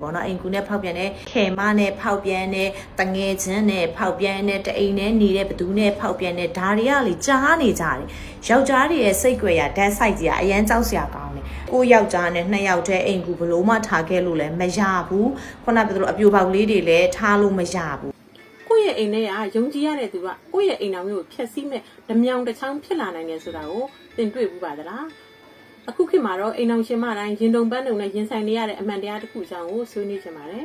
ပေါ့နော်အိမ်ကူနဲ့ဖောက်ပြန်တဲ့ခေမနဲ့ဖောက်ပြန်တဲ့တငယ်ချင်းနဲ့ဖောက်ပြန်တဲ့တအိမ်နဲ့နေတဲ့ဘသူနဲ့ဖောက်ပြန်တဲ့ဓာရီကလေကြားနေကြတယ်ယောက်ျားတွေရဲ့စိတ်ကြွယ်ရဓာတ်ဆိုင်ကြီးကအရန်ကြောက်စရာကောင်းတယ်ကိုယောက်ျားနဲ့2ယောက်တည်းအိမ်ကူဘလို့မှထားခဲ့လို့လည်းမရဘူးခုနကပြောလို့အပြိုပေါက်လေးတွေလည်းထားလို့မရဘူးကိုယ့်ရဲ့အိမ်ထဲကယုံကြည်ရတဲ့သူကကိုယ့်ရဲ့အိမ်တော်မျိုးကိုဖျက်ဆီးမဲ့ဓမြောင်တစ်ချောင်းဖြစ်လာနိုင်တယ်ဆိုတာကိုသင်တွေ့ဘူးပါသလားအခုခေတ်မှာတော့အိမ်တော်ရှင်မတိုင်းရင်တုံပန်းတုံနဲ့ရင်ဆိုင်နေရတဲ့အမှန်တရားတစ်ခုအကြောင်းကိုဆွေးနွေးချင်ပါတယ်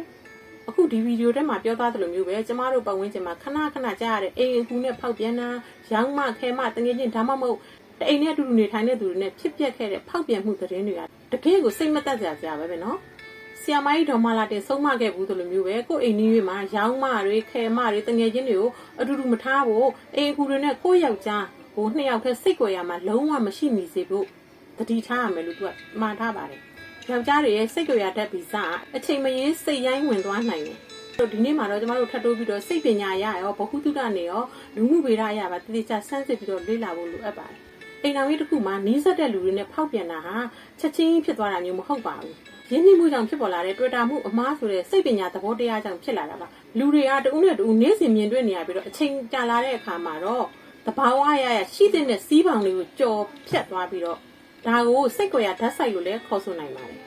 အခုဒီဗီဒီယိုထဲမှာပြောသားသလိုမျိုးပဲကျမတို့ပတ်ဝန်းကျင်မှာခဏကြားရတဲ့အိမ်အကူနဲ့ဖောက်ပြန်တာရောင်းမခဲမတငယ်ချင်းဒါမှမဟုတ်တအိမ်နဲ့အတူတူနေထိုင်တဲ့သူတွေနဲ့ဖြစ်ပျက်ခဲ့တဲ့ဖောက်ပြန်မှုသတင်းတွေကတကယ်ကိုစိတ်မသက်သာပဲနော်ဆီယမိုင်းတော်မလာတဲ့ဆုံးမခဲ့ဘူးဆိုလိုမျိုးပဲကိုယ့်အိမ်ကြီးတွေမှာရောင်းမတွေခဲမတွေတငယ်ချင်းတွေကိုအတူတူမထားဖို့အိမ်အကူတွေနဲ့ကိုယ့်ယောက်ျားကို2ယောက်တည်းစိတ်ကြွယ်ရမှာလုံးဝမရှိမိစေဖို့တတိထားရမယ်လို့သူကမှားထားပါတယ်ယောက်ျားတွေရဲ့စိတ်ကြွယ်ရတတ်ပြီးစားအချိန်မရေးစိတ်ရိုင်းဝင်သွားနိုင်တယ်ဒီနေ့မှာတော့ကျမတို့ထပ်တိုးပြီးတော့စိတ်ပညာရရောဘ ഹു တုဒနေရောလူမှုဗေဒရပါတတိကျဆန်းစစ်ပြီးတော့လေ့လာဖို့လိုအပ်ပါတယ်အိမ်တော်ကြီးတစ်ခုမှာနီးစပ်တဲ့လူတွေနဲ့ဖောက်ပြန်တာဟာချက်ချင်းဖြစ်သွားတာမျိုးမဟုတ်ပါဘူးရင်းနှီးမှုကြောင့်ဖြစ်ပေါ်လာတဲ့တွေ့တာမှုအမားဆိုတဲ့စိတ်ပညာသဘောတရားကြောင့်ဖြစ်လာတာပါလူတွေကတဦးနဲ့တဦးနေ့စဉ်မြင်တွေ့နေရပြီးတော့အချိန်ကြာလာတဲ့အခါမှာတော့သဘာဝရရှိတဲ့စီးပေါင်တွေကိုကြော်ဖြတ်သွားပြီးတော့ဒါကိုစိတ်ကြွယ်ရဓာတ်ဆိုင်လို့လည်းခေါ်ဆိုနိုင်ပါတယ်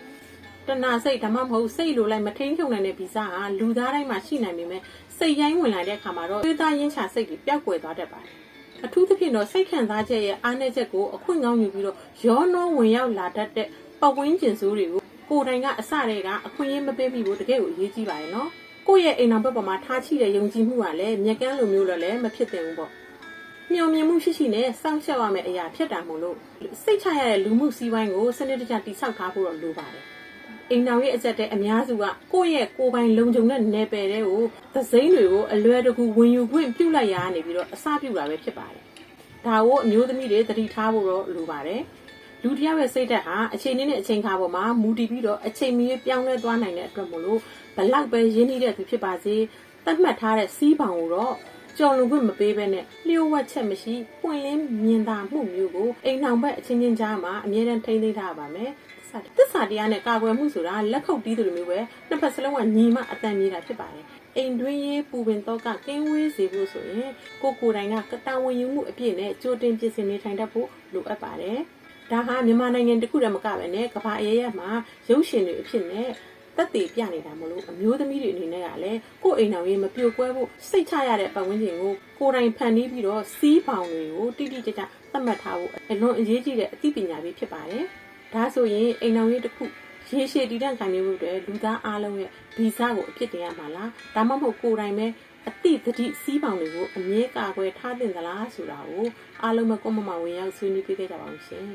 တဏှာစိတ်ဓမ္မမဟုတ်စိတ်လိုလိုက်မထိန်ချုံနိုင်တဲ့ဗီဇဟာလူသားတိုင်းမှာရှိနိုင်ပေမဲ့စိတ်ရိုင်းဝင်လာတဲ့အခါမှာတော့သွေးသားရင်းချစိတ်တွေပျောက်ကွယ်သွားတတ်ပါတယ်အထူးသဖြင့်တော့စိတ်ခံစားချက်ရဲ့အားနည်းချက်ကိုအခွင့်ကောင်းယူပြီးတော့ရောနှောဝင်ရောက်လာတတ်တဲ့ပတ်ဝန်းကျင်ဆိုးတွေကိုကိုယ်တိုင်ကအစတည်းကအခွင့်အရေးမပေးမိဖို့တကယ်ကိုအရေးကြီးပါတယ်နော်ကိုယ့်ရဲ့အိမ်တော်ဘက်ပေါ်မှာထားချိတဲ့ယုံကြည်မှုကလည်းမြက်ကန်းလိုမျိုးတော့လည်းမဖြစ်သင့်ဘူးပေါ့မျှော်မြင်မှုရှိနဲ့စောင့်ရှောက်ရမယ့်အရာဖြစ်တာမို့လို့စိတ်ချရတဲ့လူမှုစည်းဝိုင်းကိုစနစ်တကျတိစောက်ထားဖို့တော့လိုပါတယ်အိမ်တော်ရဲ့အကျက်တဲ့အများစုကကိုယ့်ရဲ့ကိုယ်ပိုင်လုံခြုံတဲ့နယ်ပယ်တွေကိုသစိမ်းတွေကိုအလွယ်တကူဝင်ယူခွင့်ပြုလိုက်ရနေပြီးတော့အစပြုတာပဲဖြစ်ပါတယ်ဒါကိုအမျိုးသမီးတွေသတိထားဖို့တော့လိုပါတယ်လူတယောက်ရဲ့စိတ်ဓာတ်ဟာအချိန်နဲ့အချိန်ခါပေါ်မှာမူတည်ပြီးတော့အချိန်မီပြောင်းလဲသွားနိုင်တဲ့အတွက်မို့လို့ဘလောက်ပဲရင်းနှီးတဲ့သူဖြစ်ပါစေသတ်မှတ်ထားတဲ့စီးပေါင်ကိုတော့ကြော်လွန်ခွင့်မပေးဘဲနဲ့လျှို့ဝှက်ချက်မရှိပွင့်လင်းမြင်သာမှုမျိုးကိုအိမ်အောင်ဘက်အချင်းချင်းကြားမှာအမြဲတမ်းထိန်းသိမ်းထားပါမယ်သစ္စာတရားနဲ့ကာကွယ်မှုဆိုတာလက်ခုပ်တီးသလိုမျိုးပဲနှစ်ဖက်စလုံးကညီမအတန်ကြီးတာဖြစ်ပါတယ်အိမ်တွင်းရေးပူပင်တော့ကကင်းဝေးစေဖို့ဆိုရင်ကိုယ်တိုင်ကတာဝန်ယူမှုအပြည့်နဲ့ကြိုတင်ပြင်ဆင်နေထိုင်တတ်ဖို့လိုအပ်ပါတယ်ဒါဟာမြန်မာနိုင်ငံတခုတည်းမကပဲနဲ့ကမ္ဘာအရေးရမှာရုပ်ရှင်တွေအဖြစ်နဲ့သက်သေပြနေတာမလို့အမျိုးသမီးတွေအနေနဲ့ကလည်းကိုယ့်အိမ်တော်ရေးမပြိုကွဲဖို့စိတ်ချရတဲ့ပတ်ဝန်းကျင်ကိုကိုယ်တိုင်ဖန်တီးပြီးတော့စီးပေါင်တွေကိုတိတိကျကျသတ်မှတ်ထားဖို့အလွန်အရေးကြီးတဲ့အသိပညာပဲဖြစ်ပါတယ်ဒါဆိုရင်အိမ်တော်ရေးတစ်ခုရေရှည်တည်တံ့ခံနေမှုတွေလူသားအားလုံးရဲ့ဗီဇကိုအဖြစ်တင်ရမှာလားဒါမှမဟုတ်ကိုယ်တိုင်ပဲအတိသတိစီးပေါင်တွေကိုအမြဲကာကွယ်ထားသင့်သလားဆိုတာကိုအားလုံးပဲကွန်မမဝင်ရောက်ဆွေးနွေးပေးခဲ့ကြပါဦးရှင်